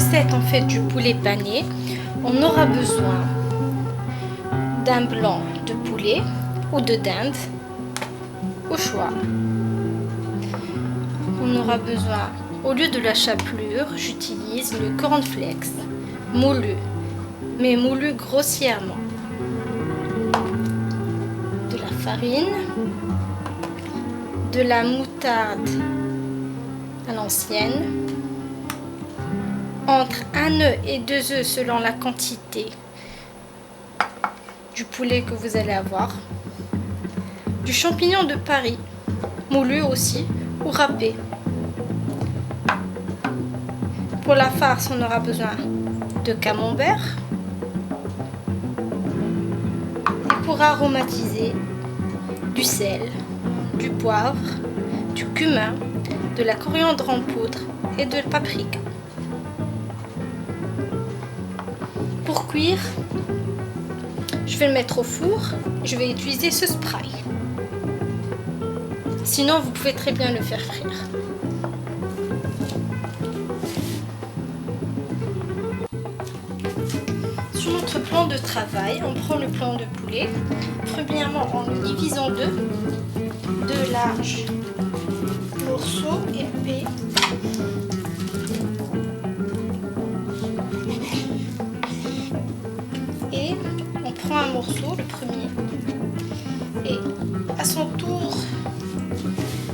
recette en fait du poulet pané, on aura besoin d'un blanc de poulet ou de dinde au choix. On aura besoin, au lieu de la chapelure, j'utilise le cornflakes moulu, mais moulu grossièrement. De la farine, de la moutarde à l'ancienne, entre 1 œuf et 2 œufs selon la quantité du poulet que vous allez avoir, du champignon de Paris, moulu aussi ou râpé. Pour la farce, on aura besoin de camembert. Et pour aromatiser, du sel, du poivre, du cumin, de la coriandre en poudre et de paprika. Pour cuire, je vais le mettre au four. Je vais utiliser ce spray. Sinon, vous pouvez très bien le faire frire. Sur notre plan de travail, on prend le plan de poulet. Premièrement, on le divise en deux larges morceaux épais. Et on prend un morceau, le premier, et à son tour,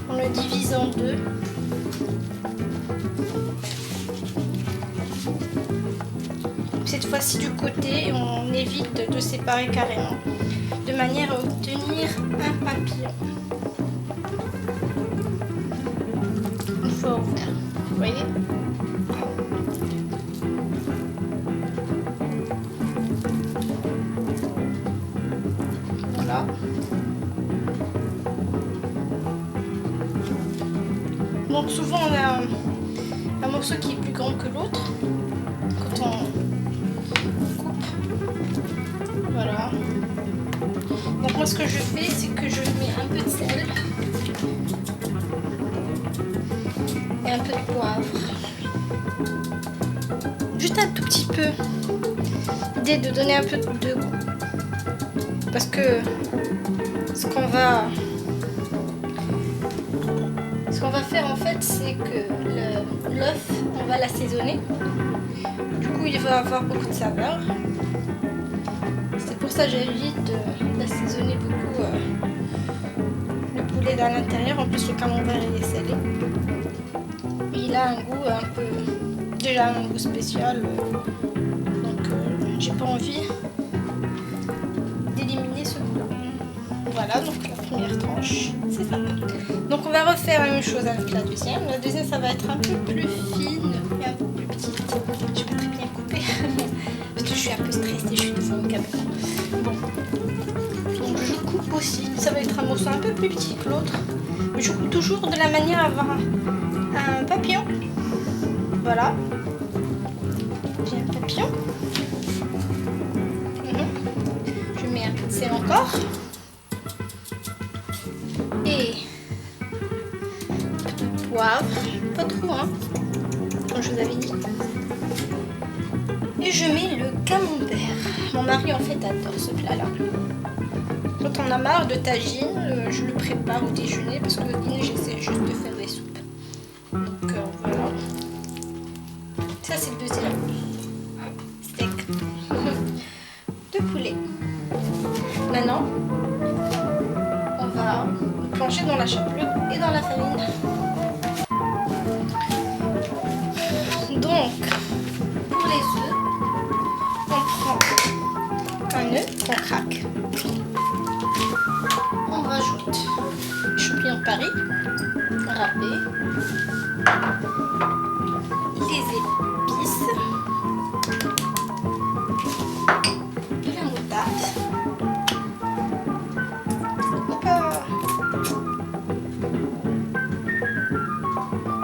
on le divise en deux. Cette fois-ci du côté, on évite de séparer carrément, de manière à obtenir un papillon. Une fois ouvert, vous voyez? Voilà. Donc souvent on a un morceau qui est plus grand que l'autre quand on coupe. Voilà. Donc moi ce que je fais, c'est que je mets un peu de sel et un peu de poivre. Juste un tout petit peu. L'idée de donner un peu de goût. Parce que ce qu'on va faire en fait, c'est que l'œuf, on va l'assaisonner. Du coup, il va avoir beaucoup de saveur. C'est pour ça que j'évite d'assaisonner beaucoup le poulet dans l'intérieur. En plus, le camembert il est salé. Et il a un goût un peu, déjà un goût spécial. Donc, j'ai pas envie d'éliminer ce goût. Voilà, donc la première tranche, c'est ça. Donc on va refaire la même chose avec la deuxième. La deuxième, ça va être un peu plus fine et un peu plus petite. Je peux très bien couper parce que je suis un peu stressée, je suis devant le caméra. Bon, donc je coupe aussi. Ça va être un morceau un peu plus petit que l'autre. Mais je coupe toujours de la manière à avoir un papillon. Voilà. J'ai un papillon. Je mets un peu de sel encore. Et poivre, pas trop hein, comme je vous avais dit. Et je mets le camembert. Mon mari en fait adore ce plat là. Quand on a marre de tagine, je le prépare au déjeuner parce qu'au dîner j'essaie juste de faire des soupes. Donc voilà. Ça c'est le deuxième steak de poulet. Maintenant on va plonger dans la chapelure et dans la farine. Donc, pour les œufs, on prend un œuf qu'on craque. On rajoute les champignons de Paris râpés, les épices, de la moutarde.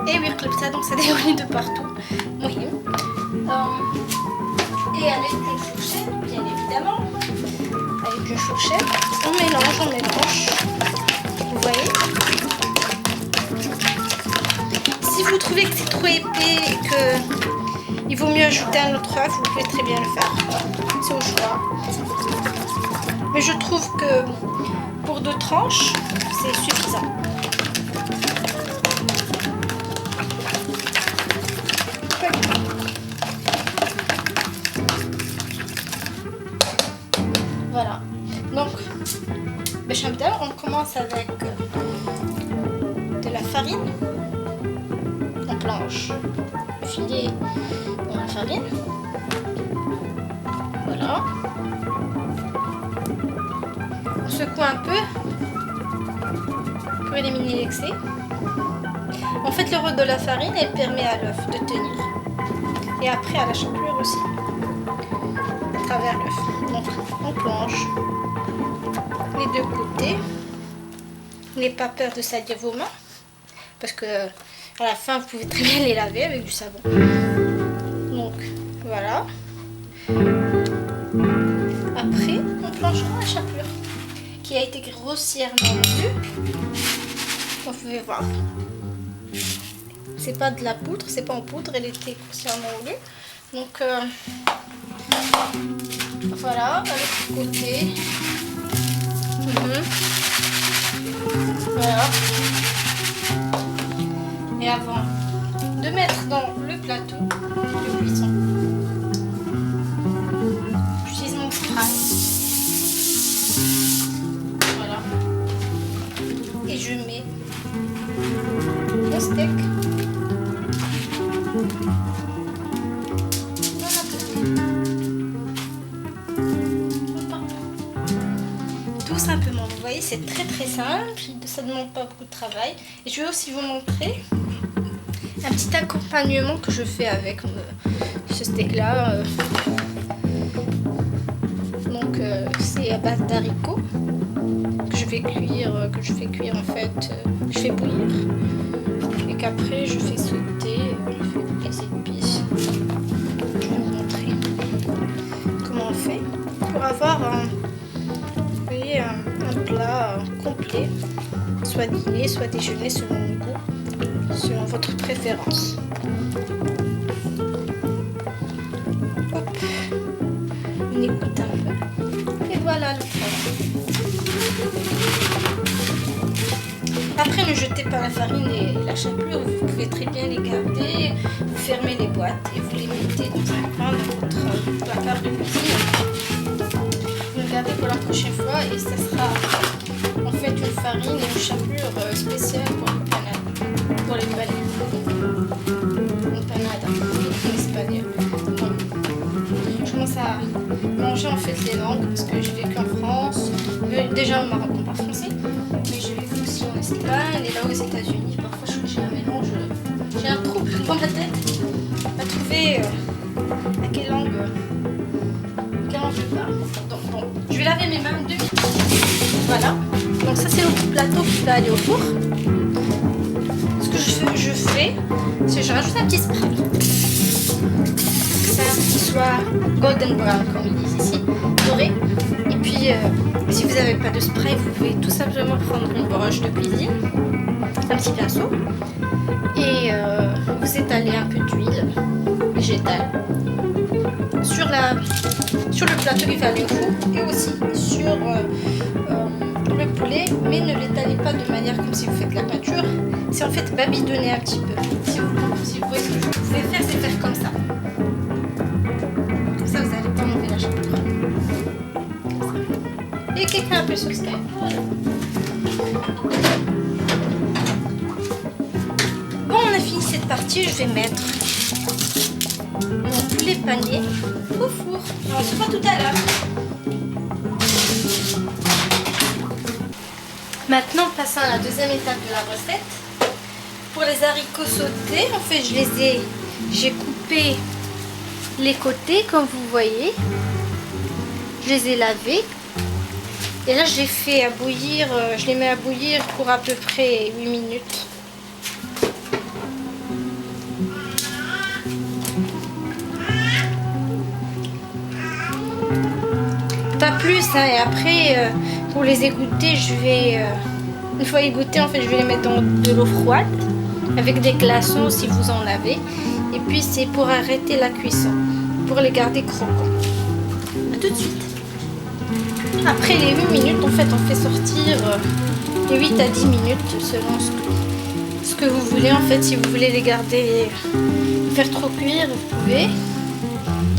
Et oui, comme ça, donc ça déroule de partout. Oui. Et avec une fourchette, bien évidemment. Avec une fourchette, on mélange. Vous voyez? Si vous trouvez que c'est trop épais et Il vaut mieux ajouter un autre œuf, vous pouvez très bien le faire. C'est au choix. Mais je trouve que pour 2 tranches, c'est suffisant. Voilà. Donc, béchamel, on commence avec de la farine. On planche le filet dans la farine. Voilà. On secoue un peu pour éliminer l'excès. En fait, le rôle de la farine, elle permet à l'œuf de tenir. Et après à la chapelure aussi. À travers l'œuf. Donc, on planche les 2 côtés. N'ayez pas peur de salir vos mains. Parce que à la fin, vous pouvez très bien les laver avec du savon. Donc, voilà. Après, on planchera la chapelure qui a été grossièrement moulue. Vous pouvez voir. C'est pas de la poudre, c'est pas en poudre, elle était grossièrement moulue. Donc, voilà, à l'autre côté. Voilà. Et avant de mettre dans le plateau de cuisson, j'utilise mon spray. Voilà. Et je mets mon steak dans la poêle. Tout simplement, vous voyez, c'est très très simple, ça ne demande pas beaucoup de travail. Et je vais aussi vous montrer un petit accompagnement que je fais avec ce steak là. Donc c'est à base d'haricots que je fais cuire en fait, je fais bouillir et qu'après je fais sauter, je fais des épices. Je vais vous montrer comment on fait pour avoir vous voyez, un plat complet, soit dîner, soit déjeuner selon le goût, selon votre préférence. Hop, on écoute un peu et voilà le travail. Après, ne jetez pas la farine et la chapelure, vous pouvez très bien les garder, vous fermez les boîtes et vous les mettez dans un coin de votre placard de cuisine. Vous le gardez pour la prochaine fois et ça sera en fait une farine et une chapelure spéciale pour les panades. Empanada en espagnol. Donc, je commence à manger en fait les langues parce que j'ai vécu en France, déjà au Maroc, pas français, mais j'ai vécu aussi en Espagne et là aux États-Unis. Parfois j'ai un mélange, j'ai un trouble dans la tête à trouver à quelle langue je parle. Donc bon, je vais laver mes mains 2 minutes. Voilà. Donc ça c'est le plateau qui va aller au four. Ce que je fais, c'est que je rajoute un petit spray. Ça qui soit golden brown comme ils disent ici, doré. Et puis si vous n'avez pas de spray, vous pouvez tout simplement prendre une broche de cuisine, un petit pinceau, et vous étalez un peu d'huile végétale sur le plateau qui va aller au four et aussi sur le poulet, mais ne l'étalez pas de manière comme si vous faites la peinture. C'est en fait babidonner un petit peu. Si vous voyez ce que vous pouvez faire, c'est faire comme ça. Comme ça, vous n'allez pas enlever la chapelure. Et quelqu'un un peu sur le Skype. Voilà. Bon, on a fini cette partie. Je vais mettre mon poulet pané au four. On se voit tout à l'heure. Maintenant, passons à la deuxième étape de la recette. Pour les haricots sautés, en fait, j'ai coupé les côtés, comme vous voyez. Je les ai lavés. Et là, je les fais à bouillir. Je les mets à bouillir pour à peu près 8 minutes. Pas plus, hein. Et après, pour les égoutter, je vais... une fois égouttés, en fait, je vais les mettre dans de l'eau froide. Avec des glaçons si vous en avez. Et puis c'est pour arrêter la cuisson, pour les garder croquants. A tout de suite. Après les 8 minutes, en fait, on fait sortir de 8 à 10 minutes selon ce que vous voulez. En fait, si vous voulez les garder, faire trop cuire, vous pouvez.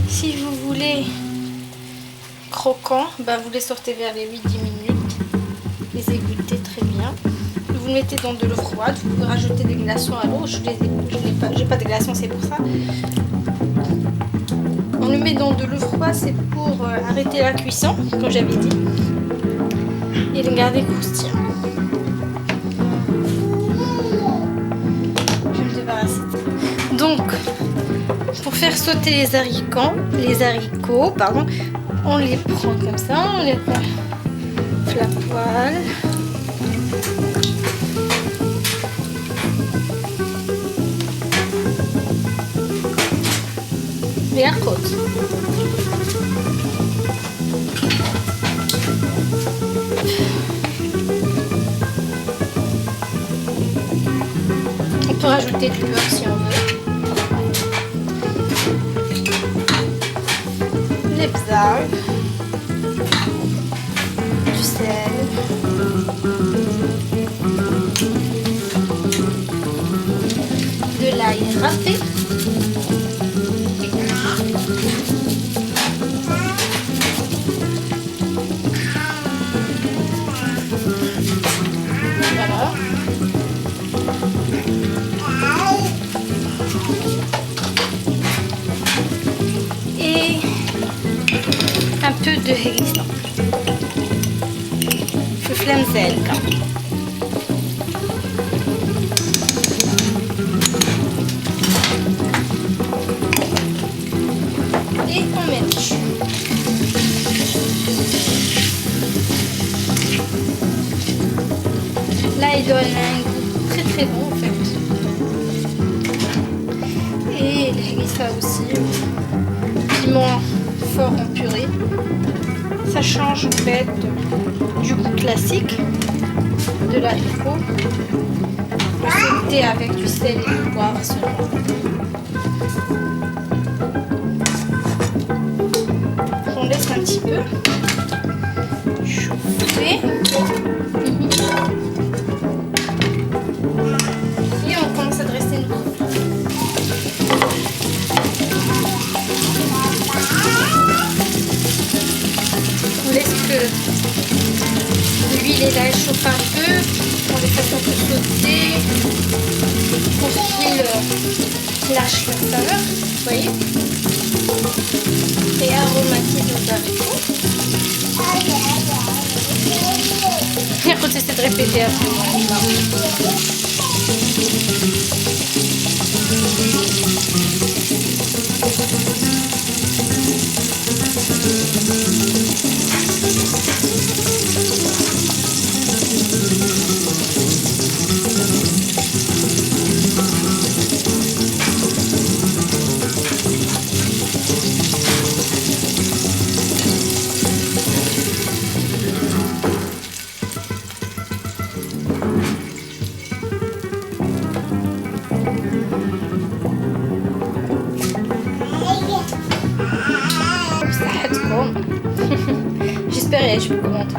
Si vous voulez croquant, bah, vous les sortez vers les 8-10 minutes. Les égouttez très bien. Vous le mettez dans de l'eau froide. Vous pouvez rajouter des glaçons à l'eau. Je n'ai pas de glaçons, c'est pour ça. On le met dans de l'eau froide, c'est pour arrêter la cuisson, comme j'avais dit, et le garder croustillant. Je vais me débarrasser. Donc, pour faire sauter les haricots, on les prend comme ça, on les prend la poêle. Weer goed. On peut rajouter du beurre si on veut. Les algues, du sel, de l'ail râpé. Et un peu de hérisson. Flamselka. Et on mélange. Là, il donne un goût très très bon en fait. Et les ça aussi, piment fort en purée. Ça change en fait du goût classique de l'haricot. Le sauté avec du sel et du poivre seulement. On laisse un petit peu chauffer. Et on commence à dresser notre plat. On laisse que l'huile et l'ail chauffent un peu. On les fait un peu sauter pour qu'ils lâchent leur saveur. Vous voyez? Et aromatise nos haricots. Et après, c'est de répéter après. J'espère que je peux commenter.